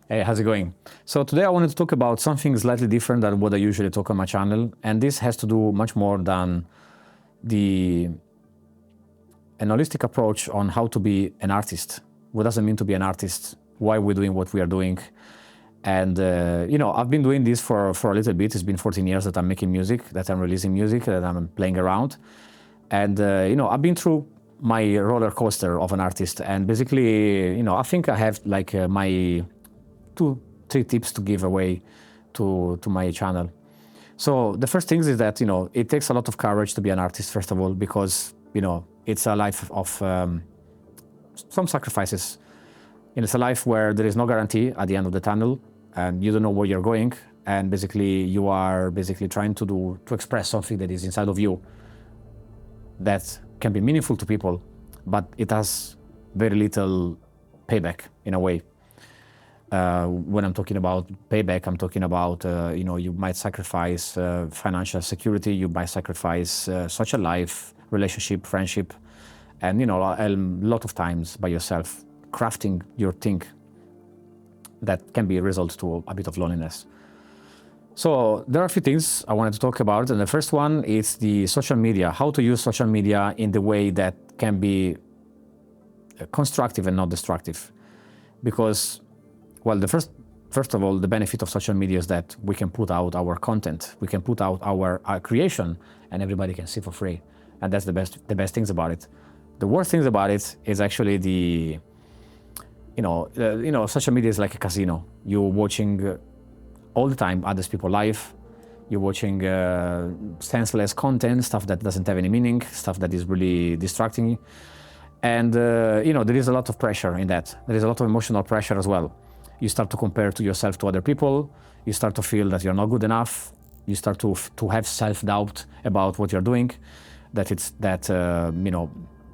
Hey, how's it going? So today I wanted to talk about something slightly different than what I usually talk on my channel, and this has to do much more than the an holistic approach on how to be an artist. What does it mean to be an artist? Why we're doing what we are doing? And I've been doing this for a little bit. It's been 14 years that I'm making music, that I'm releasing music, that I'm playing around, and I've been through my roller coaster of an artist. And basically, I think I have like my 2-3 tips to give away to my channel. So the first thing is that it takes a lot of courage to be an artist, first of all, because it's a life of some sacrifices. It's a life where there is no guarantee at the end of the tunnel, and you don't know where you're going, and basically you are trying to express something that is inside of you that can be meaningful to people, but it has very little payback in a way. When I'm talking about payback, I'm talking about, you might sacrifice financial security, you might sacrifice social life, relationship, friendship, and, a lot of times by yourself, crafting your thing that can be a result to a bit of loneliness. So there are a few things I wanted to talk about, and the first one is the social media, how to use social media in the way that can be constructive and not destructive. Because well, first of all, the benefit of social media is that we can put out our content, we can put out our creation, and everybody can see for free, and that's the best things about it. The worst things about it is actually social media is like a casino. You're watching all the time others people live. You're watching senseless content, stuff that doesn't have any meaning, stuff that is really distracting, and there is a lot of pressure in that. There is a lot of emotional pressure as well. You start to compare to yourself to other people. You start to feel that you're not good enough. You start to have self-doubt about what you're doing, that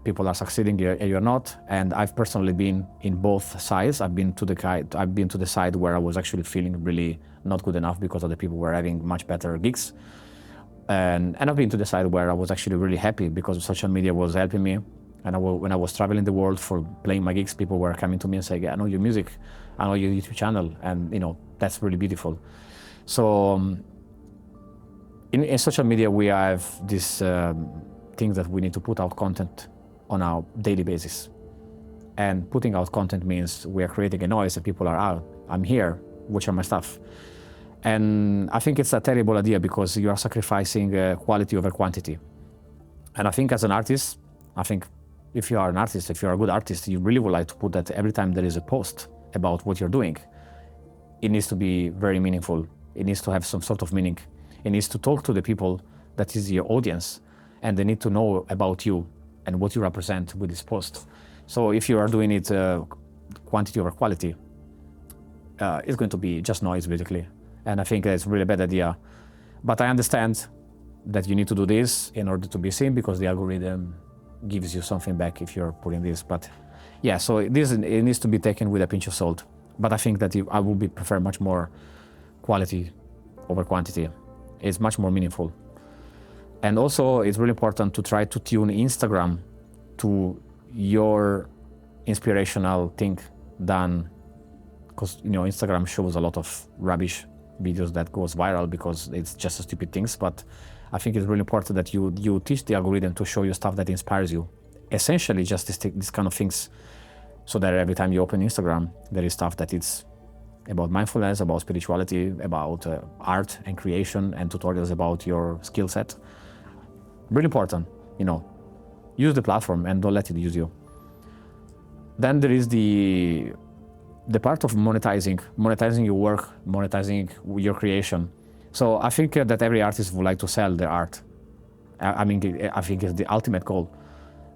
people are succeeding and you're not. And I've personally been in both sides. I've been to the side where I was actually feeling really not good enough because other people were having much better gigs, and I've been to the side where I was actually really happy because social media was helping me. And when I was traveling the world for playing my gigs, people were coming to me and saying, I know your music, I know your YouTube channel, and that's really beautiful. So in social media, we have this thing that we need to put out content on a daily basis. And putting out content means we are creating a noise that people are out. I'm here, watch my stuff. And I think it's a terrible idea because you are sacrificing quality over quantity. And I think as an artist, if you are an artist, if you're a good artist, you really would like to put that every time there is a post about what you're doing, it needs to be very meaningful. It needs to have some sort of meaning. It needs to talk to the people that is your audience, and they need to know about you and what you represent with this post. So if you are doing it quantity over quality, it's going to be just noise, basically. And I think that's a really bad idea. But I understand that you need to do this in order to be seen, because the algorithm gives you something back if you're putting this. But yeah, so it needs to be taken with a pinch of salt. But I think that I would prefer much more quality over quantity. It's much more meaningful. And also, it's really important to try to tune Instagram to your inspirational thing because Instagram shows a lot of rubbish videos that goes viral because it's just stupid things. But I think it's really important that you teach the algorithm to show you stuff that inspires you. Essentially, just this kind of things, so that every time you open Instagram, there is stuff that it's about mindfulness, about spirituality, about art and creation, and tutorials about your skill set. Really important, use the platform and don't let it use you. Then there is the part of monetizing your work, monetizing your creation. So I think that every artist would like to sell their art. I think it's the ultimate goal.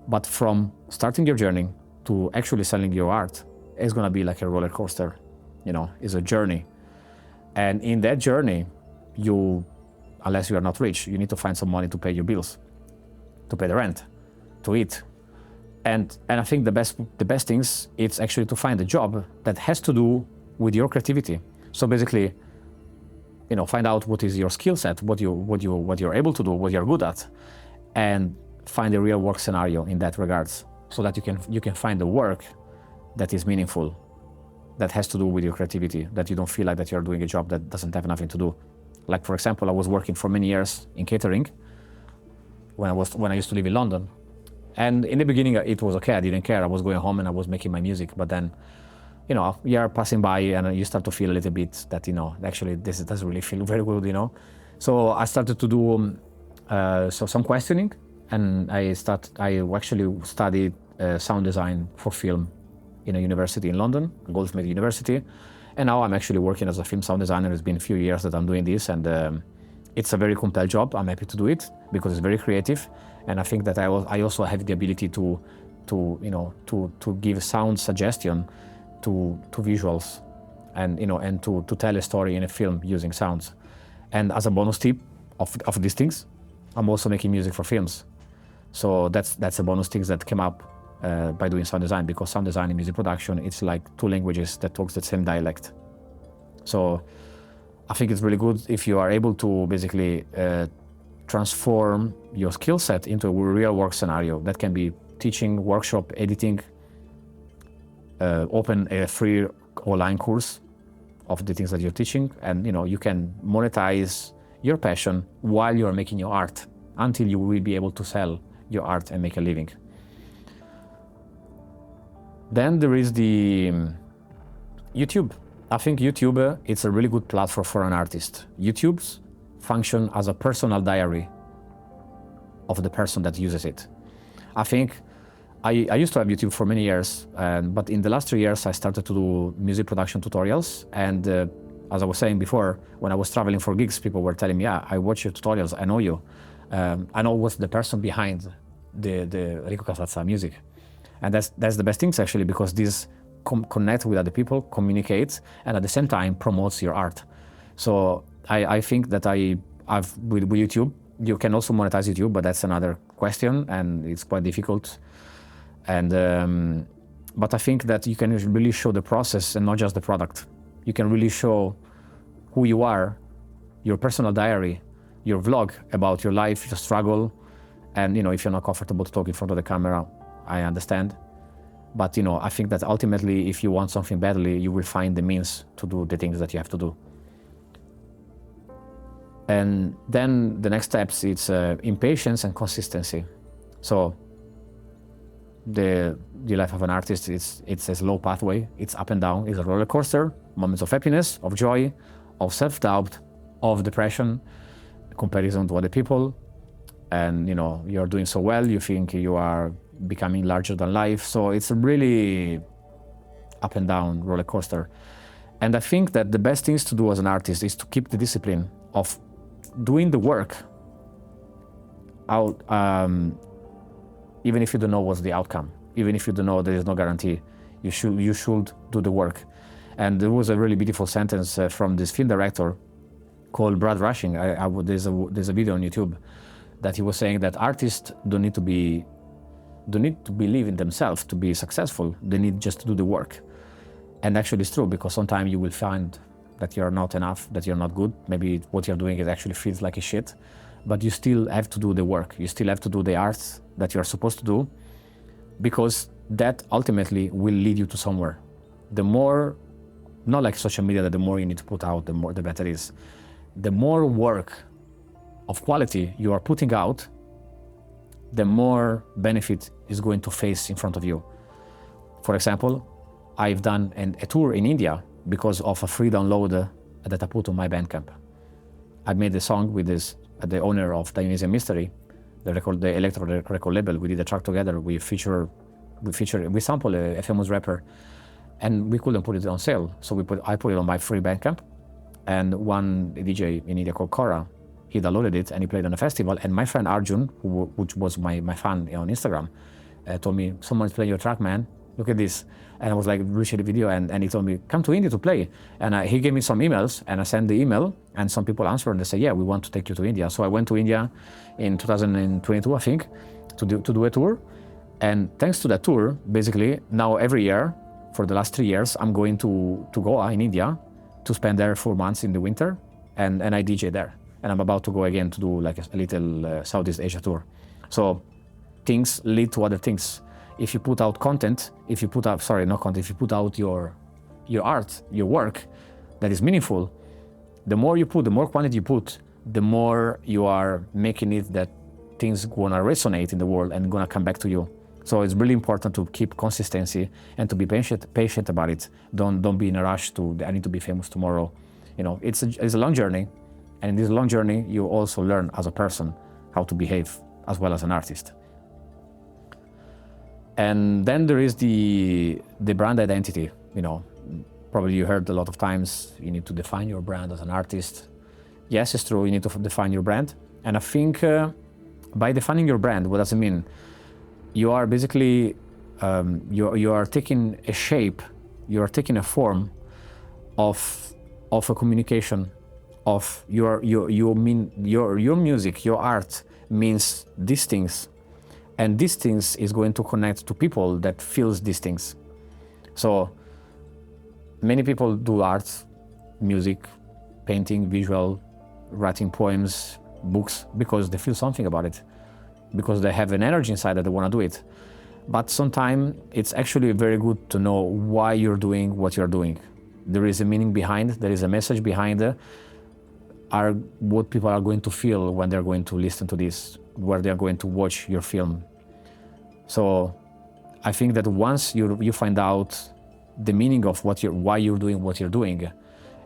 But from starting your journey to actually selling your art, it's gonna be like a roller coaster. It's a journey. And in that journey, unless you are not rich, you need to find some money to pay your bills, to pay the rent, to eat. And I think the best things, it's actually to find a job that has to do with your creativity. So basically, find out what is your skill set, what you're able to do, what you're good at, and find a real work scenario in that regards, so that you can find the work that is meaningful, that has to do with your creativity, that you don't feel like that you're doing a job that doesn't have nothing to do. Like, for example, I was working for many years in catering when I used to live in London. And in the beginning, it was okay. I didn't care. I was going home and I was making my music. But then, you're passing by and you start to feel a little bit that, actually this doesn't really feel very good. So I started to do some questioning, and I actually studied sound design for film in a university in London, Goldsmith University. And now I'm actually working as a film sound designer. It's been a few years that I'm doing this, and it's a very compelling job. I'm happy to do it because it's very creative, and I think that I also have the ability to give sound suggestion to visuals, and to tell a story in a film using sounds. And as a bonus tip of these things, I'm also making music for films. So that's a bonus things that came up by doing sound design, because sound design and music production, it's like two languages that talks the same dialect. So I think it's really good if you are able to basically transform your skill set into a real work scenario. That can be teaching, workshop, editing, open a free online course of the things that you're teaching, and you can monetize your passion while you're making your art until you will be able to sell your art and make a living. Then there is the YouTube. I think YouTube, it's a really good platform for an artist. YouTube's function as a personal diary of the person that uses it. I think I used to have YouTube for many years, but in the last 3 years, I started to do music production tutorials. And as I was saying before, when I was traveling for gigs, people were telling me, yeah, I watch your tutorials, I know you. I know what's the person behind the Rico Casazza music. And that's the best things, actually, because this connect with other people, communicate, and at the same time promotes your art. So I think that with YouTube, you can also monetize YouTube, but that's another question, and it's quite difficult. And but I think that you can really show the process and not just the product. You can really show who you are, your personal diary, your vlog about your life, your struggle. And if you're not comfortable to talk in front of the camera, I understand. But I think that ultimately, if you want something badly, you will find the means to do the things that you have to do. And then the next steps, it's impatience and consistency. So the life of an artist, it's a slow pathway. It's up and down. It's a roller coaster. Moments of happiness, of joy, of self-doubt, of depression, comparison to other people. And you're doing so well, you think you are becoming larger than life. So it's a really up and down roller coaster. And I think that the best things to do as an artist is to keep the discipline of doing the work out, even if you don't know what's the outcome, even if you don't know, there is no guarantee, you should do the work. And there was a really beautiful sentence from this film director called Brad Rushing. There's a video on YouTube that he was saying that artists don't need to believe in themselves to be successful. They need just to do the work. And actually it's true, because sometimes you will find that you're not enough, that you're not good. Maybe what you're doing actually feels like a shit, but you still have to do the work. You still have to do the art that you're supposed to do, because that ultimately will lead you to somewhere. The more, not like social media, that the more you need to put out, the better it is. The more work of quality you are putting out, the more benefit is going to face in front of you. For example, I've done a tour in India because of a free download that I put on my Bandcamp. I made a song with the owner of Dionysian Mystery, the electro record label. We did a track together. We sampled a famous rapper, and we couldn't put it on sale. So I put it on my free Bandcamp, and one DJ in India called Cora, he downloaded it and he played on a festival. And my friend Arjun, which was my fan on Instagram, told me, someone's playing your track, man. Look at this. And I was like, really the video. And he told me, come to India to play. And he gave me some emails, and I sent the email, and some people answered and they said, yeah, we want to take you to India. So I went to India in 2022, I think, to do a tour. And thanks to that tour, basically, now every year, for the last 3 years, I'm going to Goa in India to spend there 4 months in the winter, and I DJ there. And I'm about to go again to do like a little Southeast Asia tour. So things lead to other things. If you put out content, if you put out your your art, your work that is meaningful, the more you put, the more quantity you put, the more you are making it that things gonna resonate in the world and gonna come back to you. So it's really important to keep consistency and to be patient about it. Don't be in a rush to, I need to be famous tomorrow. You know, it's a long journey, and in this long journey, you also learn as a person how to behave as well as an artist. And then there is the brand identity. You know, probably you heard a lot of times, you need to define your brand as an artist. Yes, it's true, you need to define your brand. And I think by defining your brand, what does it mean? You are basically, you are taking a shape, you are taking a form of a communication, of your music, your art means these things. And these things is going to connect to people that feels these things. So many people do art, music, painting, visual, writing poems, books, because they feel something about it, because they have an energy inside that they want to do it. But sometimes it's actually very good to know why you're doing what you're doing. There is a meaning behind, there is a message behind what people are going to feel when they're going to listen to this, where they're going to watch your film. So I think that once you find out the meaning of why you're doing what you're doing,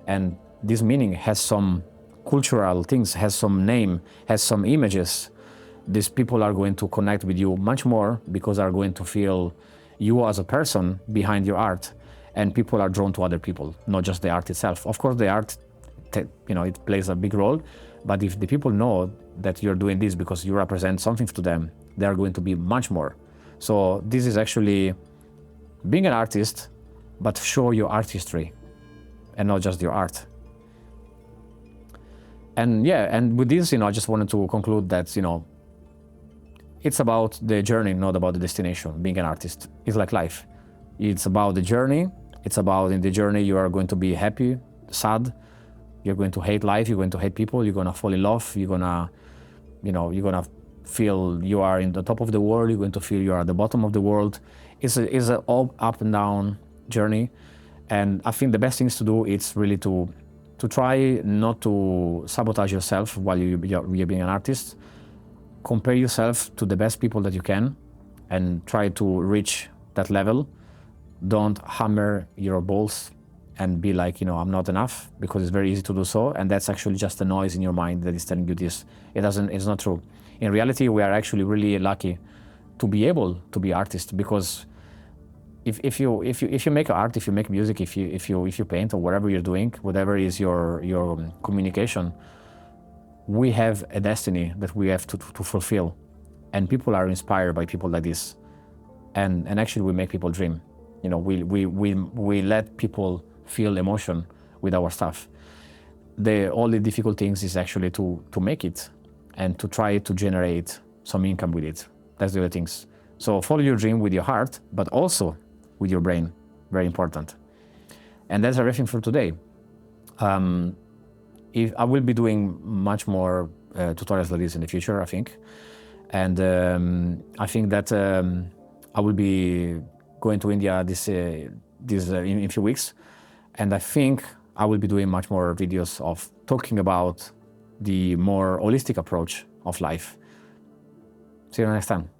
and this meaning has some cultural things, has some name, has some images, these people are going to connect with you much more, because they are going to feel you as a person behind your art, and people are drawn to other people, not just the art itself. Of course, the art, you know, it plays a big role, but if the people know that you're doing this because you represent something to them, they are going to be much more. So this is actually being an artist, but show your artistry and not just your art. And yeah, and with this, you know, I just wanted to conclude that, you know, it's about the journey, not about the destination. Being an artist is like life. It's about the journey. It's about in the journey you are going to be happy, sad. You're going to hate life. You're going to hate people. You're going to fall in love. You're going to, you know, you're going to feel you are in the top of the world. You're going to feel you are at the bottom of the world. It's a all up and down journey. And I think the best things to do is really to try not to sabotage yourself while you're being an artist. Compare yourself to the best people that you can and try to reach that level. Don't hammer your balls and be like, you know, I'm not enough, because it's very easy to do so. And that's actually just a noise in your mind that is telling you this. It's not true. In reality, we are actually really lucky to be able to be artists, because if you make art, if you make music, if you paint, or whatever you're doing, whatever is your communication, we have a destiny that we have to fulfill, and people are inspired by people like this, and actually we make people dream. You know, we let people feel emotion with our stuff. The only difficult things is actually to make it and to try to generate some income with it. That's the other things. So follow your dream with your heart, but also with your brain. Very important. And that's everything for today. If I will be doing much more tutorials like this in the future, I think. And I think that I will be going to India in a few weeks. And I think I will be doing much more videos of talking about the more holistic approach of life. See you next time.